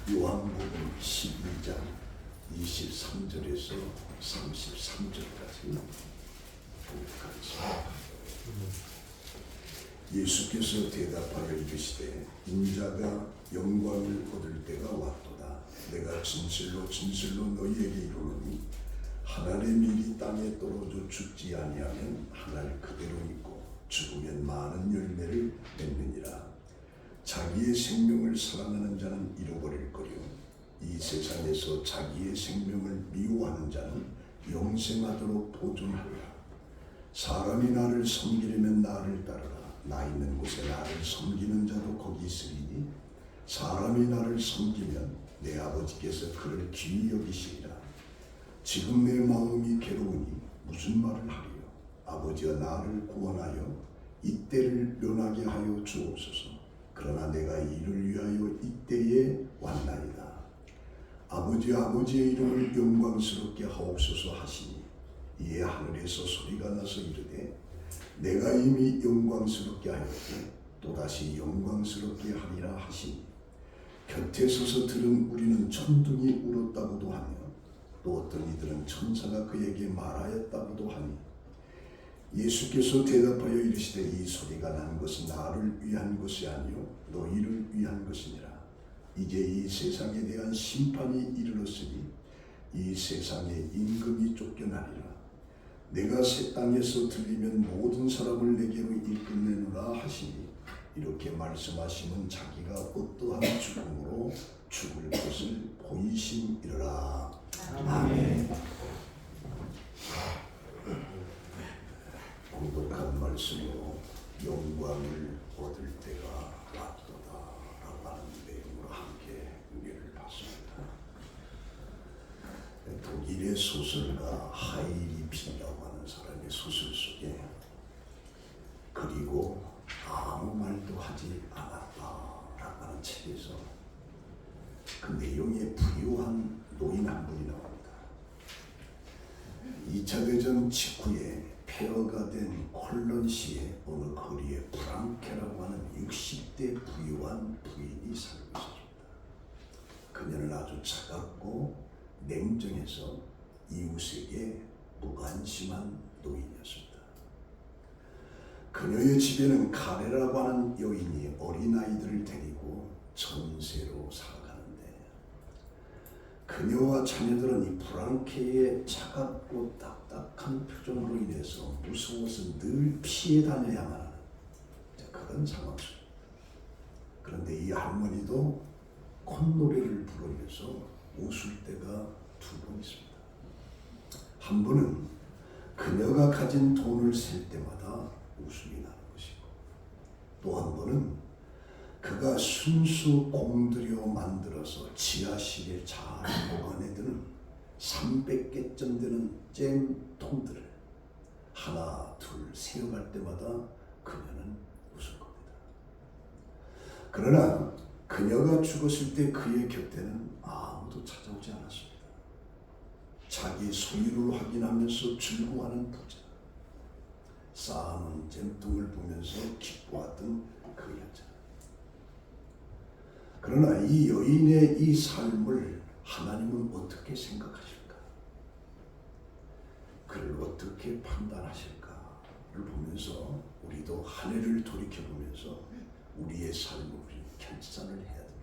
요한복음 12장 23절에서 33절까지 보도록 하겠습니다. 예수께서 대답하여 이르시되 인자가 영광을 얻을 때가 왔도다. 내가 진실로 진실로 너희에게 이르노니 한 알의 밀이 땅에 떨어져 죽지 아니하면 한 알 그대로 있고 죽으면 많은 열매를 맺느니라. 자기의 생명을 사랑하는 자는 잃어버릴 거요 이 세상에서 자기의 생명을 미워하는 자는 영생하도록 보존하리라. 사람이 나를 섬기려면 나를 따르라. 나 있는 곳에 나를 섬기는 자도 거기 있으리니 사람이 나를 섬기면 내 아버지께서 그를 귀히 여기시리라. 지금 내 마음이 괴로우니 무슨 말을 하리요. 아버지여 나를 구원하여 이때를 면하게 하여 주옵소서. 그러나 내가 이를 위하여 이때에 왔나이다. 아버지의 이름을 영광스럽게 하옵소서 하시니 이에 하늘에서 소리가 나서 이르되 내가 이미 영광스럽게 하였고 또다시 영광스럽게 하리라 하시니 곁에 서서 들은 우리는 천둥이 울었다고도 하며 또 어떤 이들은 천사가 그에게 말하였다고도 하니 예수께서 대답하여 이르시되 이 소리가 난 것은 나를 위한 것이 아니요 너희를 위한 것이니라. 이제 이 세상에 대한 심판이 이르렀으니 이 세상의 임금이 쫓겨나리라. 내가 새 땅에서 들리면 모든 사람을 내게로 이끌내노라 하시니 이렇게 말씀하시면 자기가 어떠한 죽음으로 죽을 것을 보이심이라. 아멘. 고독한 말씀으로 영광을 얻을 때가 왔도다 라고 하는 내용으로 함께 은혜를 받습니다. 독일의 소설가 하이리피라고 하는 사람의 소설 속에 그리고 아무 말도 하지 않았다 라고 하는 책에서 그 내용에 부유한 노인 한 분이 나옵니다. 2차 대전 직후에 폐허가 된 콜론시의 어느 거리에 프랑케라고 하는 60대 부유한 부인이 살고 있었습니다. 그녀는 아주 차갑고 냉정해서 이웃에게 무관심한 노인이었습니다. 그녀의 집에는 가레라고 하는 여인이 어린아이들을 데리고 전세로 살아가는데 그녀와 자녀들은 이 프랑케의 차갑고 딱딱한 표정으로 인해서 무서워서 늘 피해 다녀야만 하는 그런 상황입니다. 그런데 이 할머니도 콧노래를 부르면서 웃을 때가 두 번 있습니다. 한 번은 그녀가 가진 돈을 셀 때마다 웃음이 나는 것이고 또 한 번은 그가 순수 공들여 만들어서 지하실에 잘 보관해두는 300개쯤 되는 잼통들을 하나 둘 세어갈 때마다 그녀는 웃을 겁니다. 그러나 그녀가 죽었을 때 그의 곁에는 아무도 찾아오지 않았습니다. 자기 소유를 확인하면서 즐거워하는 부자, 쌓아놓은 잼통을 보면서 기뻐하던 그 여자. 그러나 이 여인의 이 삶을 하나님은 어떻게 생각하실까? 그를 어떻게 판단하실까를 보면서 우리도 한 해를 돌이켜보면서 우리의 삶을 우리 결산을 해야 됩니다.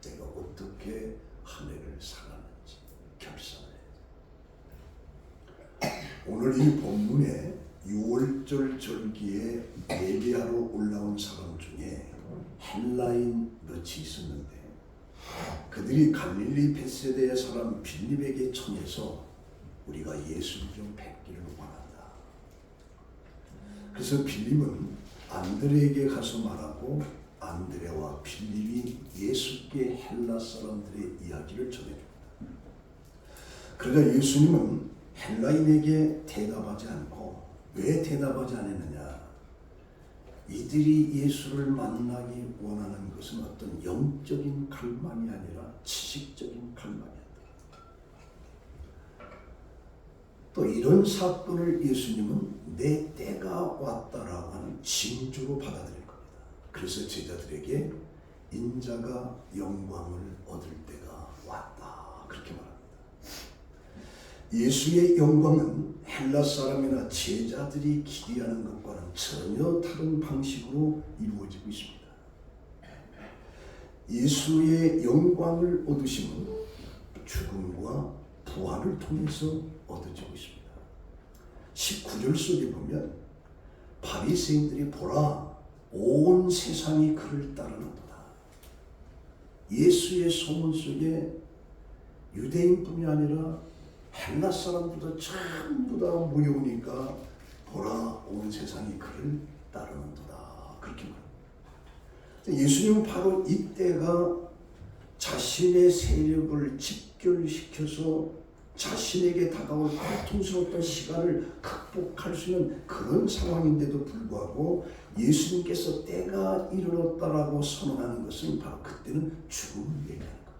내가 어떻게 한 해를 살았는지 결산을 해야 됩니다. 오늘 이 본문에 6월절 절기에 예배하러 올라온 사람 중에 헬라인 몇이 있었는데 그들이 갈릴리 벳세다의 사람 빌립에게 청해서 우리가 예수를 좀 뵙기를 원한다. 그래서 빌립은 안드레에게 가서 말하고 안드레와 빌립이 예수께 헬라 사람들의 이야기를 전해줍니다. 그러자 예수님은 헬라인에게 대답하지 않고 왜 대답하지 않았느냐? 이들이 예수를 만나기 원하는 것은 어떤 영적인 갈망이 아니라 지식적인 갈망이었다. 또 이런 사건을 예수님은 내 때가 왔다라고 하는 징조로 받아들일 겁니다. 그래서 제자들에게 인자가 영광을 얻을 예수의 영광은 헬라 사람이나 제자들이 기대하는 것과는 전혀 다른 방식으로 이루어지고 있습니다. 예수의 영광을 얻으심은 죽음과 부활을 통해서 얻어지고 있습니다. 19절 속에 보면 바리새인들이 보라 온 세상이 그를 따르는도다. 예수의 소문 속에 유대인뿐이 아니라 헬라 사람들도 전부 다 모여오니까 보라 온 세상이 그를 따르는도다. 그렇게 말합니다. 예수님은 바로 이때가 자신의 세력을 집결시켜서 자신에게 다가올 고통스러웠던 시간을 극복할 수 있는 그런 상황인데도 불구하고 예수님께서 때가 이르렀다라고 선언하는 것은 바로 그때는 죽음을 얘기하는 겁니다.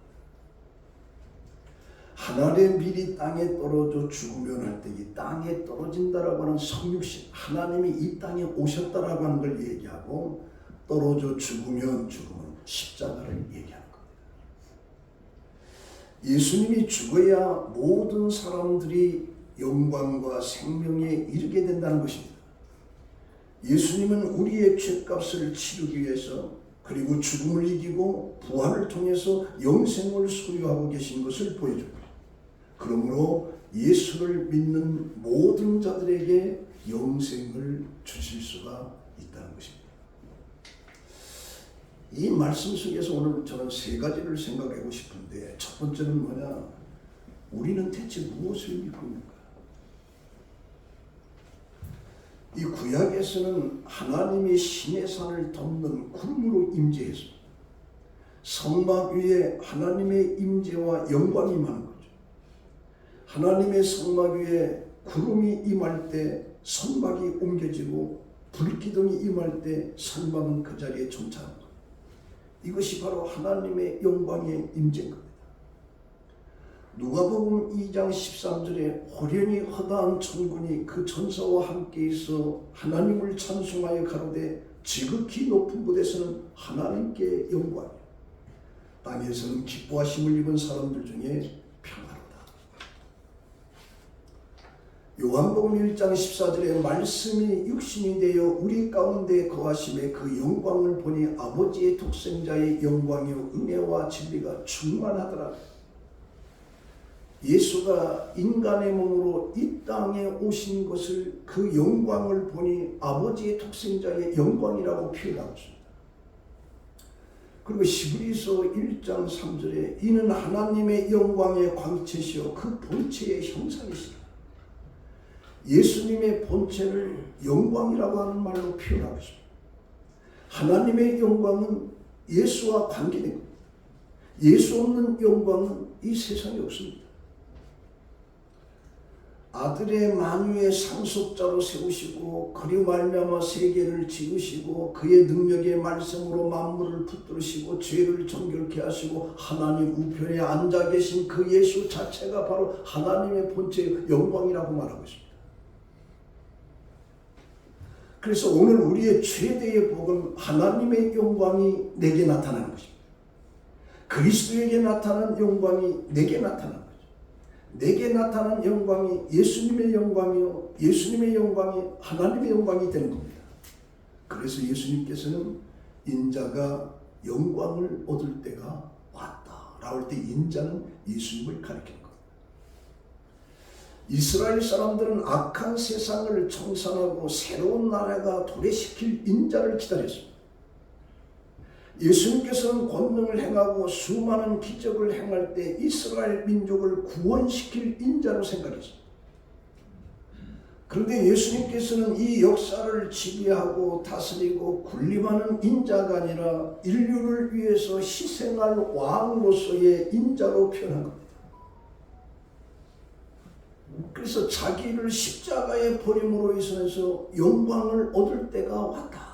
하나님의 밀이 땅에 떨어져 죽으면 할 때 이 땅에 떨어진다라고 하는 성육신, 하나님이 이 땅에 오셨다라고 하는 걸 얘기하고 떨어져 죽으면 죽음은 십자가를 얘기하는 겁니다. 예수님이 죽어야 모든 사람들이 영광과 생명에 이르게 된다는 것입니다. 예수님은 우리의 죄값을 치르기 위해서 그리고 죽음을 이기고 부활을 통해서 영생을 소유하고 계신 것을 보여줍니다. 그러므로 예수를 믿는 모든 자들에게 영생을 주실 수가 있다는 것입니다. 이 말씀 속에서 오늘 저는 세 가지를 생각하고 싶은데, 첫 번째는 뭐냐? 우리는 대체 무엇을 믿고 있는가? 이 구약에서는 하나님이 신의 산을 덮는 구름으로 임재해서 성막 위에 하나님의 임재와 영광이 임하는 거죠. 하나님의 성막 위에 구름이 임할 때 성막이 옮겨지고 불기둥이 임할 때 성막은 그 자리에 존재하는 것. 이것이 바로 하나님의 영광의 임재인 겁니다. 누가복음 2장 13절에 호련히 허다한 천군이 그 천사와 함께 있어 하나님을 찬송하여 가로되 지극히 높은 곳에서는 하나님께 영광이요 땅에서는 기뻐하심을 입은 사람들 중에 평화로다. 요한복음 1장 14절에 말씀이 육신이 되어 우리 가운데 거하심에 그 영광을 보니 아버지의 독생자의 영광이요 은혜와 진리가 충만하더라. 예수가 인간의 몸으로 이 땅에 오신 것을 그 영광을 보니 아버지의 독생자의 영광이라고 표현하고 있습니다. 그리고 히브리서 1장 3절에 이는 하나님의 영광의 광채시요 그 본체의 형상이시다. 예수님의 본체를 영광이라고 하는 말로 표현하고 있습니다. 하나님의 영광은 예수와 관계된 겁니다. 예수 없는 영광은 이 세상에 없습니다. 아들의 만유의 상속자로 세우시고 그리고 말미암아 세계를 지으시고 그의 능력의 말씀으로 만물을 붙들으시고 죄를 정결케 하시고 하나님 우편에 앉아 계신 그 예수 자체가 바로 하나님의 본체의 영광이라고 말하고 있습니다. 그래서 오늘 우리의 최대의 복은 하나님의 영광이 내게 나타나는 것입니다. 그리스도에게 나타난 영광이 내게 나타나는 것입니다. 내게 나타난 영광이 예수님의 영광이요 예수님의 영광이 하나님의 영광이 되는 겁니다. 그래서 예수님께서는 인자가 영광을 얻을 때가 왔다 라고 할 때 인자는 예수님을 가리키는 겁니다. 이스라엘 사람들은 악한 세상을 청산하고 새로운 나라가 도래시킬 인자를 기다렸습니다. 예수님께서는 권능을 행하고 수많은 기적을 행할 때 이스라엘 민족을 구원시킬 인자로 생각했습니다. 그런데 예수님께서는 이 역사를 지배하고 다스리고 군림하는 인자가 아니라 인류를 위해서 희생할 왕으로서의 인자로 표현한 겁니다. 그래서 자기를 십자가에 버림으로 인해서 영광을 얻을 때가 왔다.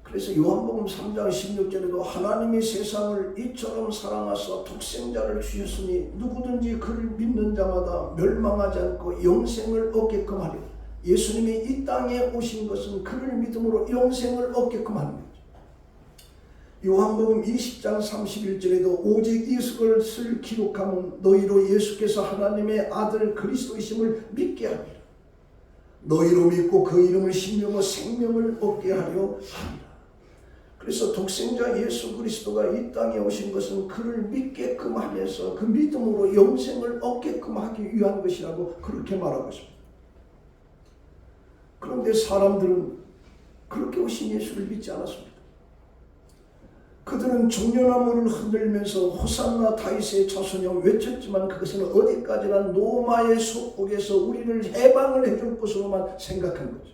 그래서 요한복음 3장 16절에도 하나님이 세상을 이처럼 사랑하사 독생자를 주셨으니 누구든지 그를 믿는 자마다 멸망하지 않고 영생을 얻게끔 하리라. 예수님이 이 땅에 오신 것은 그를 믿음으로 영생을 얻게끔 하는 거죠. 요한복음 20장 31절에도 오직 이것을 기록하면 너희로 예수께서 하나님의 아들 그리스도이심을 믿게 하리라. 너희로 믿고 그 이름을 신명하고 생명을 얻게 하려 하리라. 그래서 독생자 예수 그리스도가 이 땅에 오신 것은 그를 믿게끔 하면서 그 믿음으로 영생을 얻게끔 하기 위한 것이라고 그렇게 말하고 있습니다. 그런데 사람들은 그렇게 오신 예수를 믿지 않았습니다. 그들은 종려나무를 흔들면서 호산나 다윗의 자손이여 외쳤지만 그것은 어디까지나 노마의 속국에서 우리를 해방을 해줄 것으로만 생각한 거죠.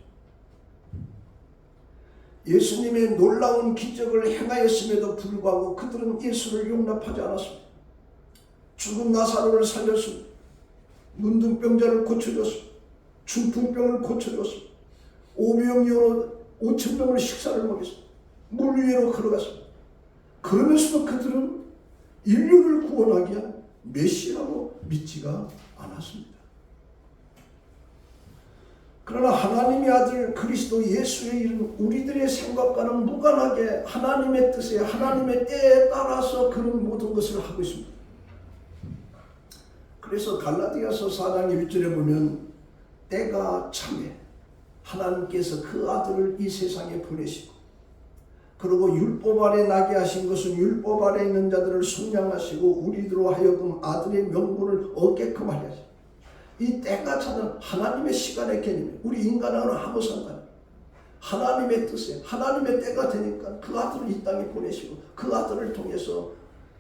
예수님의 놀라운 기적을 행하였음에도 불구하고 그들은 예수를 용납하지 않았습니다. 죽은 나사로를 살렸습니다. 문둥병자를 고쳐줬습니다. 중풍병을 고쳐줬습니다. 오병이어로 5,000명을 식사를 먹였습니다. 물 위로 걸어갔습니다. 그러면서도 그들은 인류를 구원하기 위한 메시아로 믿지가 않았습니다. 그러나 하나님의 아들 그리스도 예수의 일은 우리들의 생각과는 무관하게 하나님의 뜻에 하나님의 때에 따라서 그런 모든 것을 하고 있습니다. 그래서 갈라디아서 4장 1절에 보면 때가 참에 하나님께서 그 아들을 이 세상에 보내시고 그리고 율법 아래 나게 하신 것은 율법 아래 있는 자들을 속량하시고 우리들로 하여금 아들의 명분을 얻게끔 하려 하시고 이 때가 차는 하나님의 시간의 개념이에요. 우리 인간하고는 아무 상관이 없어요. 하나님의 뜻에 하나님의 때가 되니까 그 아들을 이 땅에 보내시고 그 아들을 통해서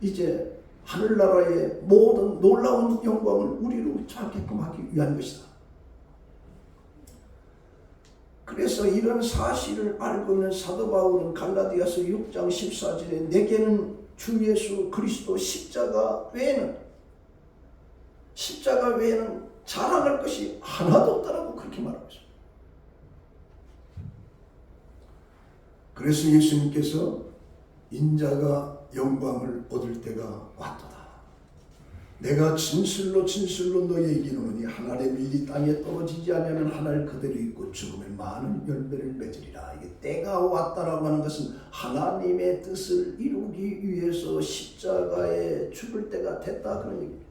이제 하늘나라의 모든 놀라운 영광을 우리로 찾게끔 하기 위한 것이다. 그래서 이런 사실을 알고 있는 사도 바울은 갈라디아서 6장 14절에 내게는 주 예수 그리스도 십자가 외에는 자랑할 것이 하나도 없다라고 그렇게 말하고 있습니다. 그래서 예수님께서 인자가 영광을 얻을 때가 왔도다. 내가 진실로 진실로 너희에게 이르노니 한 알의 밀이 땅에 떨어지지 아니하면 한 알 그대로 있고 죽으면 많은 열매를 맺으리라. 이게 때가 왔다라고 하는 것은 하나님의 뜻을 이루기 위해서 십자가에 죽을 때가 됐다 그런 얘기입니다.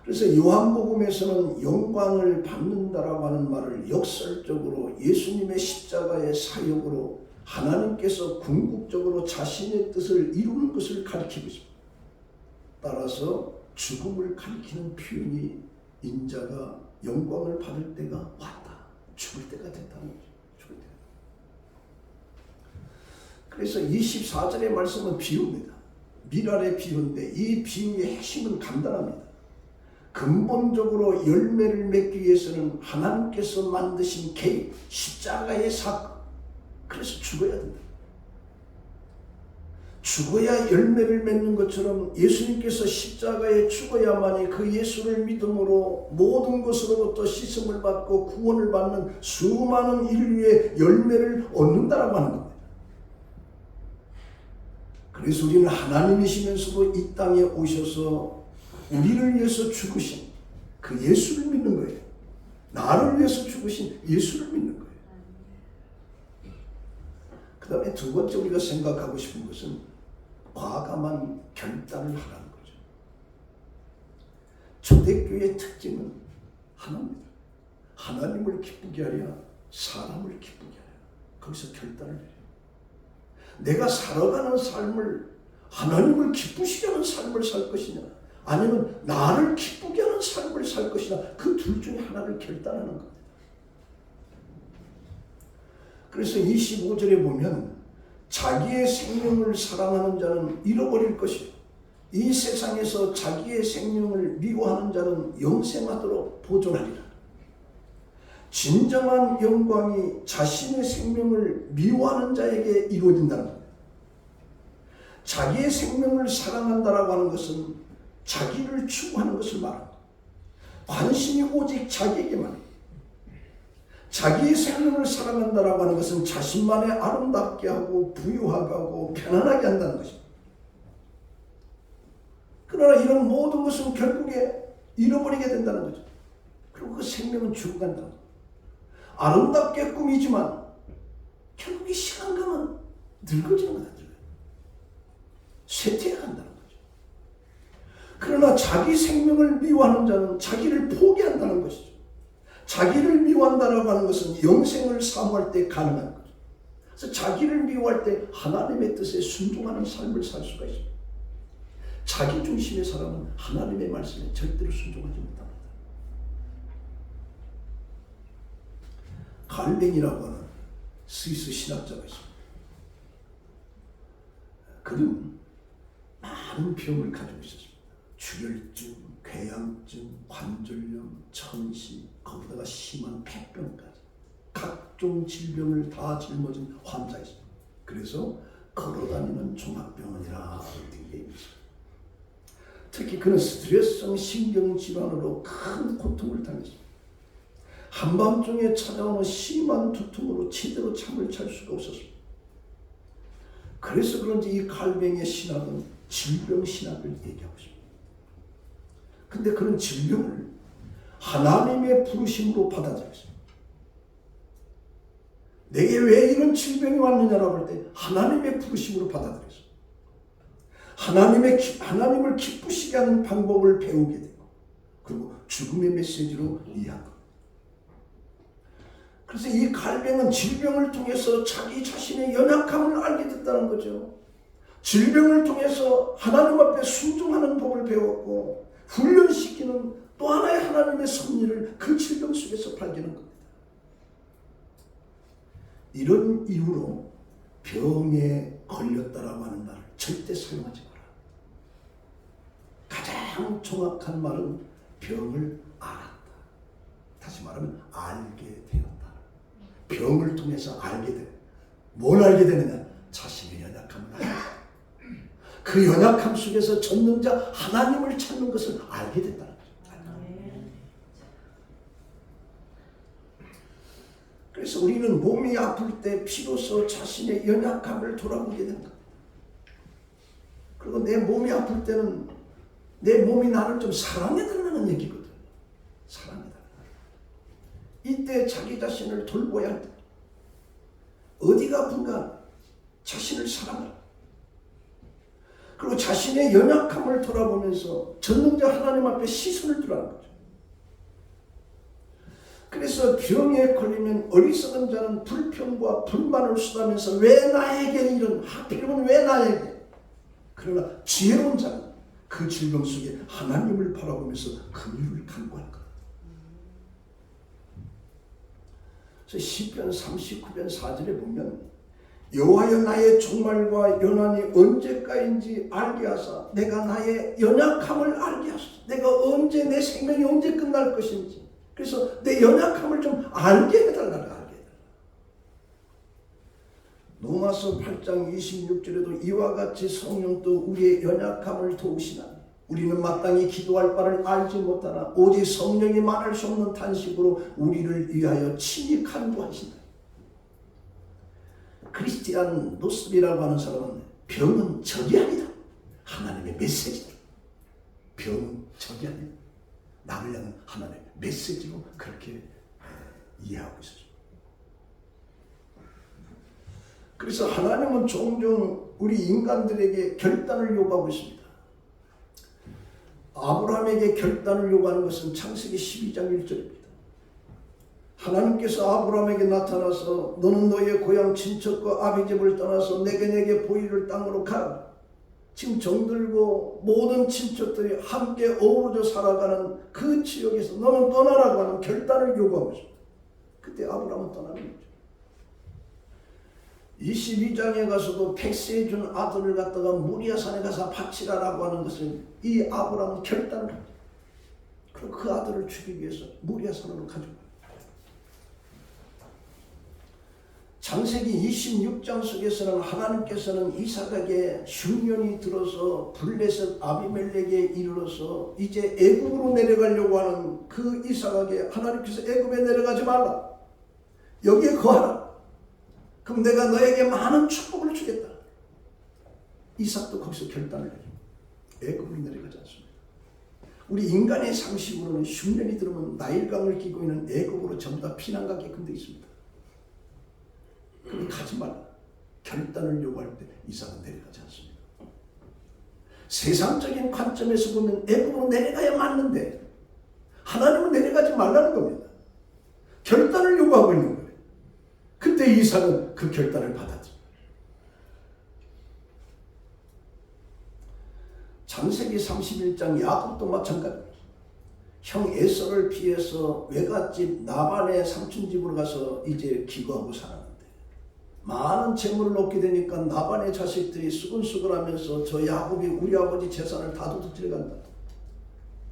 그래서 요한복음에서는 영광을 받는다라고 하는 말을 역설적으로 예수님의 십자가의 사역으로 하나님께서 궁극적으로 자신의 뜻을 이루는 것을 가리키고 있습니다. 따라서 죽음을 가리키는 표현이 인자가 영광을 받을 때가 왔다. 죽을 때가 됐다는 거죠. 죽을 때. 그래서 24절의 말씀은 비유입니다. 미랄의 비유인데 이 비유의 핵심은 간단합니다. 근본적으로 열매를 맺기 위해서는 하나님께서 만드신 계획, 십자가의 사건, 그래서 죽어야 된다. 죽어야 열매를 맺는 것처럼 예수님께서 십자가에 죽어야만이 그 예수를 믿음으로 모든 것으로부터 씻음을 받고 구원을 받는 수많은 인류의 열매를 얻는다라고 하는 겁니다. 그래서 우리는 하나님이시면서도 이 땅에 오셔서 우리를 위해서 죽으신 그 예수를 믿는 거예요. 나를 위해서 죽으신 예수를 믿는 거예요. 그 다음에 두 번째 우리가 생각하고 싶은 것은 과감한 결단을 하라는 거죠. 초대교회의 특징은 하나입니다. 하나님을 기쁘게 하랴 사람을 기쁘게 하랴. 거기서 결단을 해요. 내가 살아가는 삶을 하나님을 기쁘시게 하는 삶을 살 것이냐 아니면 나를 기쁘게 하는 삶을 살 것이냐 그 둘 중에 하나를 결단하는 겁니다. 그래서 25절에 보면 자기의 생명을 사랑하는 자는 잃어버릴 것이요 이 세상에서 자기의 생명을 미워하는 자는 영생하도록 보존하리라. 진정한 영광이 자신의 생명을 미워하는 자에게 이루어진다는 겁니다. 자기의 생명을 사랑한다라고 하는 것은 자기를 추구하는 것을 말합니다. 관심이 오직 자기에게만. 자기의 생명을 사랑한다라고 하는 것은 자신만의 아름답게 하고 부유하게 하고 편안하게 한다는 것입니다. 그러나 이런 모든 것은 결국에 잃어버리게 된다는 거죠. 그리고 그 생명은 죽어간다는 거죠. 아름답게 꾸미지만 결국에 시간 가면 늙어지는 거다. 쇠퇴해간다는 거죠. 그러나 자기 생명을 미워하는 자는 자기를 포기한다는 것이죠. 자기를 미워한다라고 하는 것은 영생을 사모할 때 가능한 거죠. 그래서 자기를 미워할 때 하나님의 뜻에 순종하는 삶을 살 수가 있습니다. 자기 중심의 사람은 하나님의 말씀에 절대로 순종하지 못합니다. 갈뱅이라고 하는 스위스 신학자가 있습니다. 그는 많은 병을 가지고 있었습니다. 출혈증, 궤양증, 관절염, 천시, 거기다가 심한 폐병까지 각종 질병을 다 짊어진 환자였습니다. 그래서 걸어다니는 종합병원이라 그런 게 있습니다. 특히 그는 스트레스성 신경질환으로 큰 고통을 당했습니다. 한밤중에 찾아오는 심한 두통으로 제대로 잠을 잘 수가 없었습니다. 그래서 그런지 이 갈뱅의 신학은 질병신학을 얘기하고 있습니다. 근데 그런 질병을 하나님의 부르심으로 받아들였습니다. 내게 왜 이런 질병이 왔느냐라고 할 때 하나님의 부르심으로 받아들였습니다. 하나님을 기쁘시게 하는 방법을 배우게 되고 그리고 죽음의 메시지로 이해한 겁니다. 그래서 이 갈뱅은 질병을 통해서 자기 자신의 연약함을 알게 됐다는 거죠. 질병을 통해서 하나님 앞에 순종하는 법을 배웠고 훈련시키는 또 하나의 하나님의 섭리를 그 질병 속에서 발견한 겁니다. 이런 이유로 병에 걸렸다라고 하는 말을 절대 사용하지 마라. 가장 정확한 말은 병을 알았다. 다시 말하면 알게 되었다. 병을 통해서 알게 돼. 뭘 알게 되느냐? 자신의 연약함을 알게 돼. 그 연약함 속에서 전능자 하나님을 찾는 것을 알게 됐다는 거죠. 그래서 우리는 몸이 아플 때 비로소 자신의 연약함을 돌아보게 된다. 그리고 내 몸이 아플 때는 내 몸이 나를 좀 사랑해달라는 얘기거든. 사랑해달라. 이때 자기 자신을 돌보야 한다. 어디가 아픈가? 자신을 사랑하라. 그리고 자신의 연약함을 돌아보면서 전능자 하나님 앞에 시선을 두라는 거죠. 그래서 병에 걸리면 어리석은 자는 불평과 불만을 쏟아면서 왜 나에게 이런, 하필이면 왜 나에게? 그러나 지혜로운 자는 그 질병 속에 하나님을 바라보면서 긍휼을 간구할 것. 그래서 시편 39편 4절에 보면 여호와여 나의 종말과 연한이 언제까지인지 알게 하사 내가 나의 연약함을 알게 하소서. 내가 언제 내 생명이 언제 끝날 것인지 그래서 내 연약함을 좀 알게 해달라. 알게 해달라. 로마서 8장 26절에도 이와 같이 성령도 우리의 연약함을 도우시나니 우리는 마땅히 기도할 바를 알지 못하나 오직 성령이 말할 수 없는 탄식으로 우리를 위하여 친히 간구하신다. 크리스티안 노스비라고 하는 사람은 병은 적이 아니다. 하나님의 메시지다. 병은 적이 아니다. 나를 향한 하나님의 메시지로 그렇게 이해하고 있었죠. 그래서 하나님은 종종 우리 인간들에게 결단을 요구하고 있습니다. 아브라함에게 결단을 요구하는 것은 창세기 12장 1절입니다. 하나님께서 아브라함에게 나타나서 너는 너의 고향 친척과 아비 집을 떠나서 내게 보이를 땅으로 가라. 지금 정들고 모든 친척들이 함께 어우러져 살아가는 그 지역에서 너는 떠나라고 하는 결단을 요구하고 있습니다. 그때 아브라함은 떠나는 거죠. 22장에 가서도 백세에 준 아들을 갖다가 모리아산에 가서 바치라라고 하는 것을 이 아브라함은 결단을 합니다. 그리고 그 아들을 죽이기 위해서 모리아산으로 가져가요. 창세기 26장 속에서는 하나님께서는 이삭에게 흉년이 들어서 블레셋 아비멜렉에 이르러서 이제 애굽으로 내려가려고 하는 그 이삭에게 하나님께서 애굽에 내려가지 말라. 여기에 거하라. 그럼 내가 너에게 많은 축복을 주겠다. 이삭도 거기서 결단을 해요. 애굽으로 내려가지 않습니다. 우리 인간의 상식으로는 흉년이 들으면 나일강을 끼고 있는 애굽으로 전부 다 피난 가게끔 되어 있습니다. 그럼 가지 말라. 결단을 요구할 때 이삭은 내려가지 않습니다. 세상적인 관점에서 보면 애굽으로 내려가야 맞는데 하나님은 내려가지 말라는 겁니다. 결단을 요구하고 있는 거예요. 그때 이삭은 그 결단을 받아들여요. 창세기 31장 야곱도 마찬가지입니다. 형 에서를 피해서 외갓집 나반의 삼촌집으로 가서 이제 기거하고 살았는데 많은 재물을 얻게 되니까 나반의 자식들이 수근수근하면서 저 야곱이 우리 아버지 재산을 다 도둑질해 간다.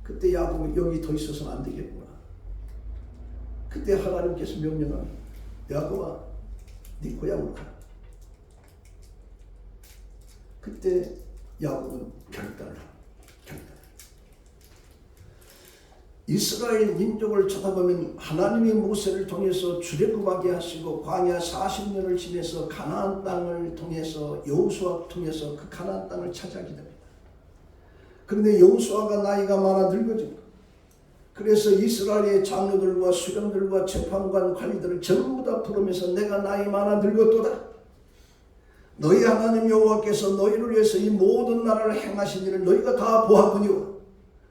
그때 야곱이 여기 더 있어서는 안 되겠구나. 그때 하나님께서 명령합니다. 야곱아, 네 고향으로 가라. 그때 야곱은 결단을 합니다. 이스라엘 민족을 쳐다보면 하나님이 모세를 통해서 출애굽하게 하시고 광야 40년을 지내서 가나안 땅을 통해서 여호수아 통해서 그 가나안 땅을 차지하게 됩니다. 그런데 여호수아가 나이가 많아 늙어집니다. 그래서 이스라엘의 장로들과 수령들과 재판관 관리들을 전부 다 부르면서 내가 나이 많아 늙었도다. 너희 하나님 여호와께서 너희를 위해서 이 모든 나라를 행하신 일을 너희가 다 보았거니와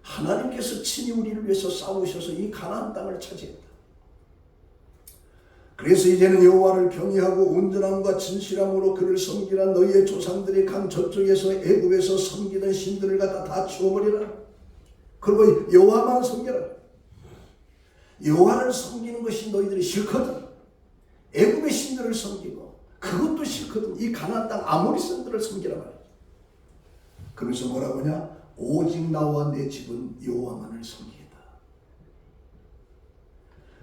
하나님께서 친히 우리를 위해서 싸우셔서 이 가나안 땅을 차지했다. 그래서 이제는 여호와를 경외하고 온전함과 진실함으로 그를 섬기라. 너희의 조상들이 강 저쪽에서 애굽에서 섬기던 신들을 갖다 다 치워버리라. 그리고 여호와만 섬겨라. 여호와를 섬기는 것이 너희들이 싫거든. 애굽의 신들을 섬기고 그것도 싫거든. 이 가나안 땅 아모리 신들을 섬기라 말이야. 그러면서 뭐라고 하냐? 오직 나와 내 집은 여호와만을 섬기겠다.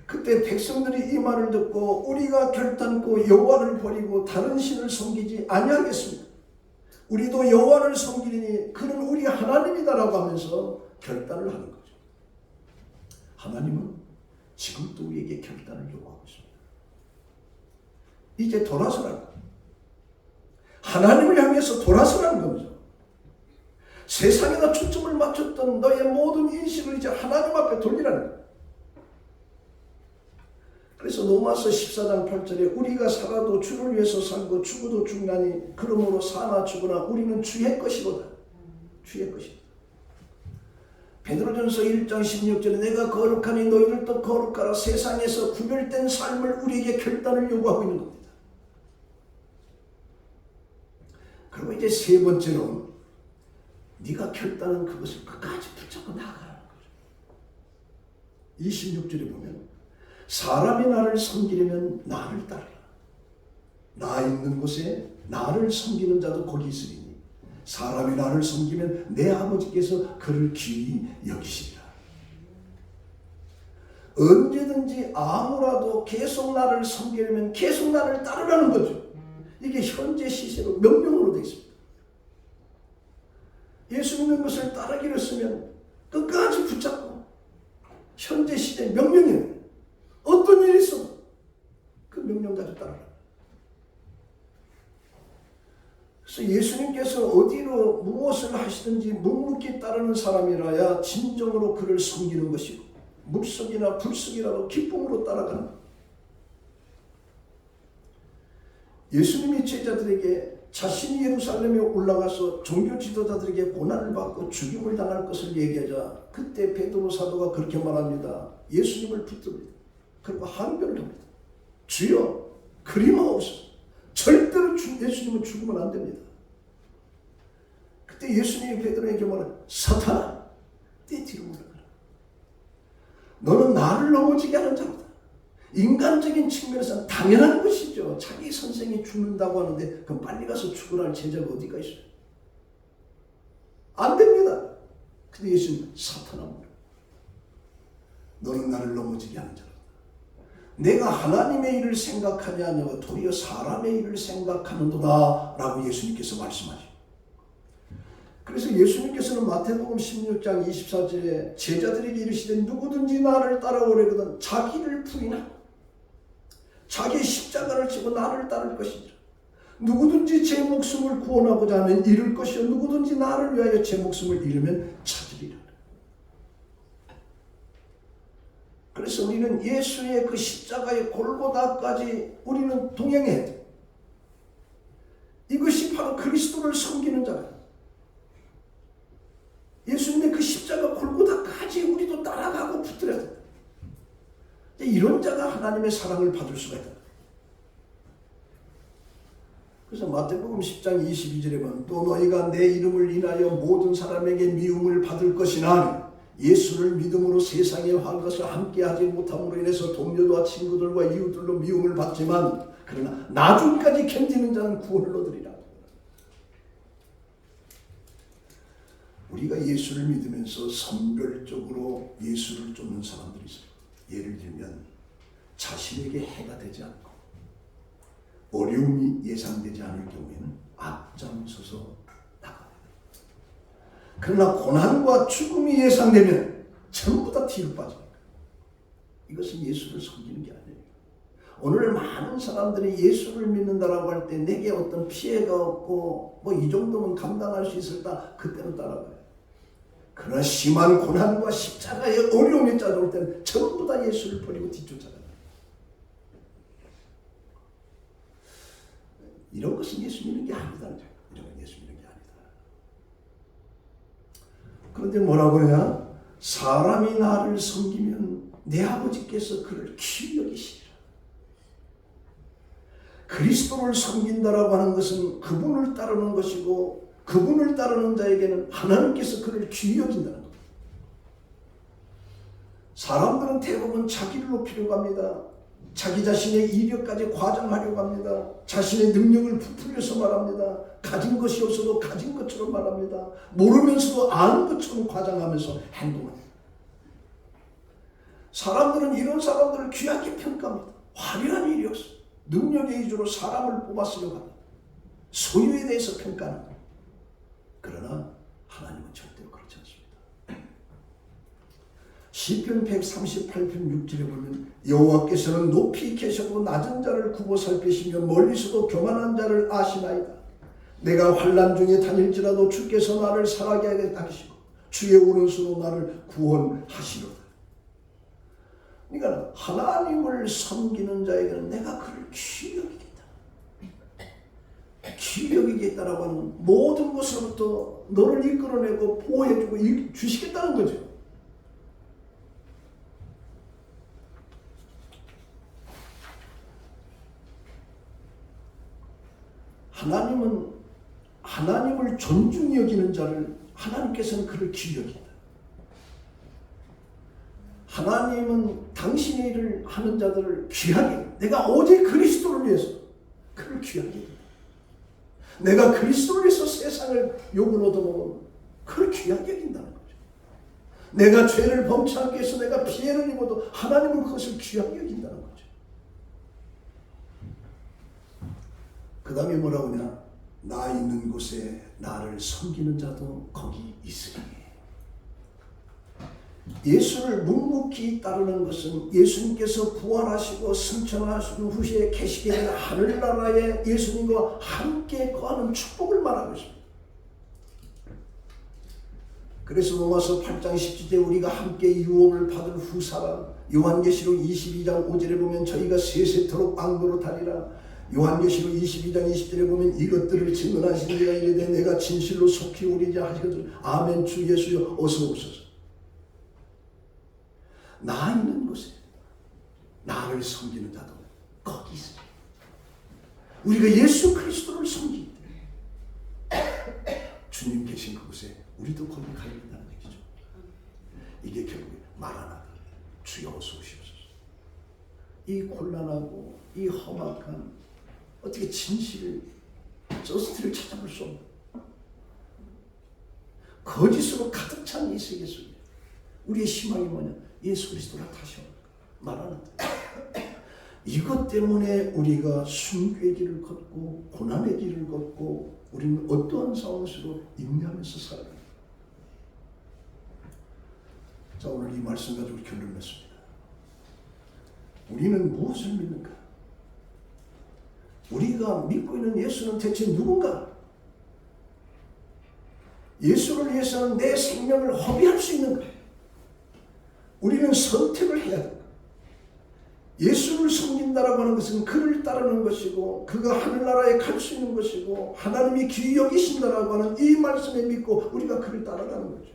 그때 백성들이 이 말을 듣고 우리가 결단코 여호와를 버리고 다른 신을 섬기지 아니하겠습니다. 우리도 여호와를 섬기리니 그는 우리 하나님이다라고 하면서 결단을 하는 거죠. 하나님은 지금도 우리에게 결단을 요구하고 있습니다. 이제 돌아서라는 거예요. 하나님을 향해서 돌아서라는 거죠. 세상에다 초점을 맞췄던 너의 모든 인식을 이제 하나님 앞에 돌리라는 거예요. 그래서 로마서 14장 8절에 우리가 살아도 주를 위해서 살고 죽어도 죽나니 그러므로 사나 죽으나 우리는 주의 것이로다. 주의 것이다. 베드로전서 1장 16절에 내가 거룩하니 너희들도 거룩하라. 세상에서 구별된 삶을 우리에게 결단을 요구하고 있는 겁니다. 그리고 이제 세 번째로 네가 결단한 그것을 끝까지 붙잡고 나아가라는 거죠. 26절에 보면 사람이 나를 섬기려면 나를 따르라. 나 있는 곳에 나를 섬기는 자도 거기 있으리니 사람이 나를 섬기면 내 아버지께서 그를 귀히 여기시리라. 언제든지 아무라도 계속 나를 섬기려면 계속 나를 따르라는 거죠. 이게 현재 시세로 명령으로 되어 있습니다. 예수 믿는 것을 따르기로 했으면 끝까지 붙잡고 현재 시대 명령이에요. 어떤 일이 있어도 그 명령 가지고 따르라. 그래서 예수님께서 어디로 무엇을 하시든지 묵묵히 따르는 사람이라야 진정으로 그를 섬기는 것이고 묵석이나 불석이라도 기쁨으로 따라가는 것. 예수님이 제자들에게 자신이 예루살렘에 올라가서 종교 지도자들에게 고난을 받고 죽임을 당할 것을 얘기하자 그때 베드로 사도가 그렇게 말합니다. 예수님을 붙듭니다. 그리고 항변을 합니다. 주여 그리마옵소서. 절대로 예수님은 죽으면 안 됩니다. 그때 예수님이 베드로에게 말합니다. 사탄아 내 뒤로 물러가라. 너는 나를 넘어지게 하는 자로다. 인간적인 측면에서는 당연한 것이죠. 자기 선생이 죽는다고 하는데 그럼 빨리 가서 죽으라는 제자가 어디가 있어요? 안 됩니다. 근데 예수님 사탄아 너는 나를 넘어지게 하는 자로다. 내가 하나님의 일을 생각하냐 하냐고 도리어 사람의 일을 생각하는도다 라고 예수님께서 말씀하시죠. 그래서 예수님께서는 마태복음 16장 24절에 제자들에게 이르시되 누구든지 나를 따라오려거든 자기를 부인하고 자기 십자가를 지고 나를 따를 것이니라. 누구든지 제 목숨을 구원하고자 하면 잃을 것이요 누구든지 나를 위하여 제 목숨을 잃으면 찾으리라. 그래서 우리는 예수의 그 십자가의 골고다까지 우리는 동행해야 돼. 이것이 바로 그리스도를 섬기는 자가. 예수님의 그 십자가 골고다까지 우리도 따라가고 붙들어야 된다. 이런 자가 하나님의 사랑을 받을 수가 있다. 그래서 마태복음 10장 22절에 보면 또 너희가 내 이름을 인하여 모든 사람에게 미움을 받을 것이나 예수를 믿음으로 세상에 한 것을 함께 하지 못함으로 인해서 동료와 친구들과 이웃들로 미움을 받지만 그러나 나중까지 견디는 자는 구원을 얻으리라. 우리가 예수를 믿으면서 선별적으로 예수를 쫓는 사람들이 있어요. 예를 들면 자신에게 해가 되지 않고 어려움이 예상되지 않을 경우에는 앞장서서 나갑니다. 그러나 고난과 죽음이 예상되면 전부 다 뒤로 빠집니다. 이것은 예수를 섬기는 게 아니에요. 오늘 많은 사람들이 예수를 믿는다라고 할 때 내게 어떤 피해가 없고 뭐 이 정도면 감당할 수 있을까? 그때는 따라가요. 그러나 심한 고난과 십자가의 어려움이 찾아올 때는 전부 다 예수를 버리고 뒤쫓아가요. 이런 것은 예수 믿는 게 아니다. 이런 건 예수 믿는 게 아니다. 그런데 뭐라고 그러냐? 사람이 나를 섬기면 내 아버지께서 그를 귀히 여기시리라. 그리스도를 섬긴다라고 하는 것은 그분을 따르는 것이고 그분을 따르는 자에게는 하나님께서 그를 귀히 여긴다는 겁니다. 사람들은 대부분 자기를 높이려고 합니다. 자기 자신의 이력까지 과장하려고 합니다. 자신의 능력을 부풀려서 말합니다. 가진 것이 없어도 가진 것처럼 말합니다. 모르면서도 아는 것처럼 과장하면서 행동합니다. 사람들은 이런 사람들을 귀하게 평가합니다. 화려한 일이 없어. 능력의 위주로 사람을 뽑았으려고 합니다. 소유에 대해서 평가합니다. 그러나 하나님은 절대로 그렇지 않습니다. 시편 138편 6절에 보면 여호와께서는 높이 계셔도 낮은 자를 굽어 살피시며 멀리서도 교만한 자를 아시나이다. 내가 환난 중에 다닐지라도 주께서 나를 살아게 하시고 주의 오른손으로 나를 구원하시로다. 그러니까 하나님을 섬기는 자에게는 내가 그를 귀히 여기겠다. 귀히 여기겠다라고 하는 모든 것으로부터 너를 이끌어내고 보호해주고 주시겠다는 거죠. 하나님을 존중히 여기는 자를 하나님께서는 그를 귀히 여긴다. 하나님은 당신의 일을 하는 자들을 귀하게, 내가 오직 그리스도를 위해서 그를 귀하게 여긴다. 내가 그리스도를 위해서 세상을 욕을 얻어먹으면 그를 귀하게 여긴다는 거죠. 내가 죄를 범치 않기 위해서 내가 피해를 입어도 하나님은 그것을 귀하게 여긴다는 거죠. 그 다음에 뭐라고 하냐? 나 있는 곳에 나를 섬기는 자도 거기 있으니. 예수를 묵묵히 따르는 것은 예수님께서 부활하시고 승천하신 후에 계시게 된 하늘나라에 예수님과 함께 거하는 축복을 말하고 있습니다. 그래서 로마서 8장 17절에 우리가 함께 유업을 받을 후사라. 요한계시록 22장 5절에 보면 저희가 세세토록 앙노릇하리라. 요한계시록 22장 20절에 보면 이것들을 증언하신 이가 이르되 내가 진실로 속히 오리자 하시거든. 아멘. 주 예수여 어서 오소서. 나 있는 곳에 나를 섬기는 자도 거기 있으리. 우리가 예수 그리스도를 섬기기 때문에 주님 계신 그곳에 우리도 거기 가야 된다는 얘기죠. 이게 결국에 마라나다. 주여 어서 오시옵소서. 이 곤란하고 이 험악한 어떻게 진실을 저스트를 찾아볼 수 없는 거짓으로 가득 찬 이 세계 속에 우리의 희망이 뭐냐? 예수 그리스도가 다시 오는 마라나다. 이것 때문에 우리가 순교의 길을 걷고 고난의 길을 걷고 우리는 어떠한 상황 속으로 인내하면서 살아야 합니다. 자, 오늘 이 말씀 가지고 결론 냈습니다. 우리는 무엇을 믿는가? 우리가 믿고 있는 예수는 대체 누군가? 예수를 위해서는 내 생명을 허비할 수 있는가? 우리는 선택을 해야 된다. 예수를 섬긴다라고 하는 것은 그를 따르는 것이고 그가 하늘나라에 갈 수 있는 것이고 하나님이 귀히 여기신다라고 하는 이 말씀에 믿고 우리가 그를 따라가는 거죠.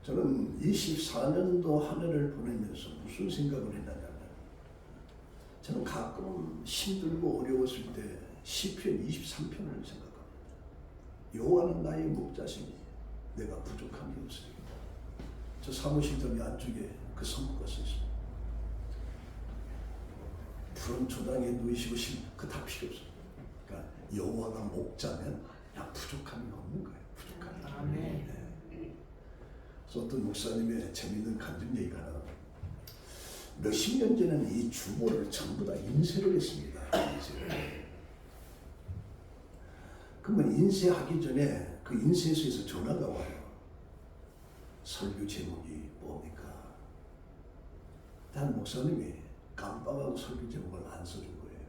저는 24년도 한 해를 보내면서 무슨 생각을 했냐면 저는 가끔 힘들고 어려웠을 때 시편 23편을 생각합니다. 여호와는 나의 목자시니 내가 부족함이 없으리라. 저 사무실 저기 안쪽에 그 성구가 써 있습니다. 푸른 초당에 누이시고 그 다 필요 없어요. 그러니까 여호와가 목자면 그냥 부족함이 없는 거예요. 부족함이. 아멘. 네. 그래서 어떤 목사님의 재미있는 간증 얘기가 하나. 몇십 년 전에는 이 주보를 전부 다 인쇄를 했습니다. 인쇄를. 그러면 인쇄하기 전에 그 인쇄소에서 전화가 와요. 설교 제목이 뭡니까? 단 목사님이 깜빡하고 설교 제목을 안 써준 거예요.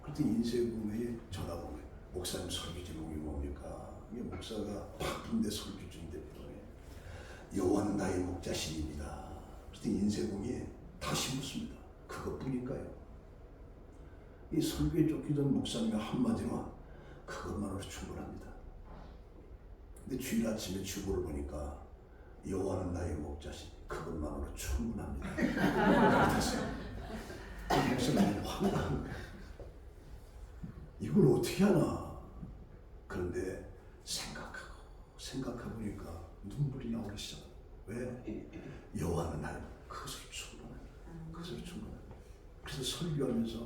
그때 인쇄부에 전화가 온 거예요. 목사님 설교 제목이 뭡니까? 이게 목사가 바쁜데 설교 중인데 여호와는 나의 목자신입니다. 그때 인쇄공이 다시 묻습니다. 그것뿐일까요? 이 설교에 쫓기던 목사님의 한마디로 그것만으로 충분합니다. 근데 주일 아침에 주보를 보니까 여호와는 나의 목자신 그것만으로 충분합니다. 그 목사님은 황당한 거예요. 이걸 어떻게 하나? 그런데 생각해보니까 눈물이 나오기 시작합니다. 왜? 여호와는 나의 그것으로 충분합니다. 그것으로 충분합니다. 그래서 설교하면서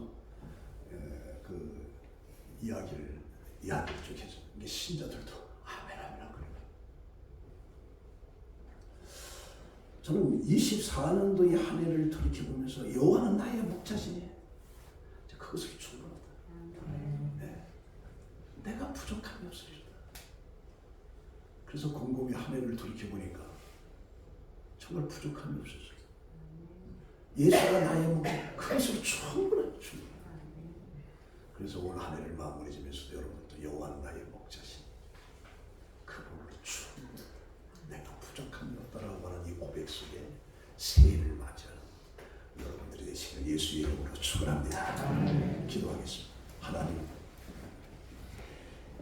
그 이야기를 쭉 해서 이게 신자들도 아멘 하고 그래요. 저는 24년도의 한 해를 돌이켜보면서 여호와는 나의 목자시니 그것으로 충분하다. 네. 내가 부족함이 없으리라. 그래서 곰곰이 한 해를 돌이켜보니까 정말 부족함이 없었어요. 예수가 나의 목자, 그것으로 충분한. 그래서 오늘 한 해를 마무리 지면서도 여러분도 여호와는 나의 목자신 그분으로 충분하다. 내가 부족함이 없다라고 하는 이 고백 속에 새해를 맞이하는 여러분들이 되시길 예수의 이름으로 축원합니다. 기도하겠습니다. 하나님,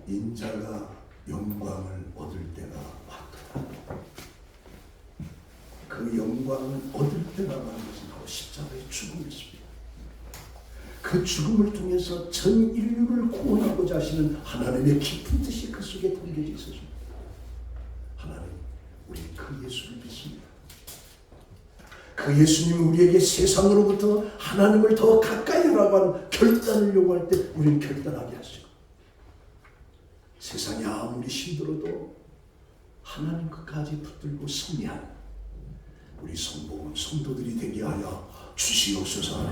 인자가 영광을 얻을 때가 왔도다. 그 영광을 얻을 때가 많은 것은 바로 십자가의 죽음이었습니다. 그 죽음을 통해서 전 인류를 구원하고자 하시는 하나님의 깊은 뜻이 그 속에 담겨져 있었습니다. 하나님, 우리 그 예수를 믿습니다. 그 예수님이 우리에게 세상으로부터 하나님을 더 가까이 하라고 하는 결단을 요구할 때 우리는 결단하게 하시고, 세상이 아무리 힘들어도 하나님 끝까지 붙들고 승리하는 우리 성도들이 되게 하여 주시옵소서.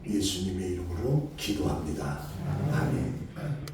예수님의 이름으로 기도합니다. 아멘.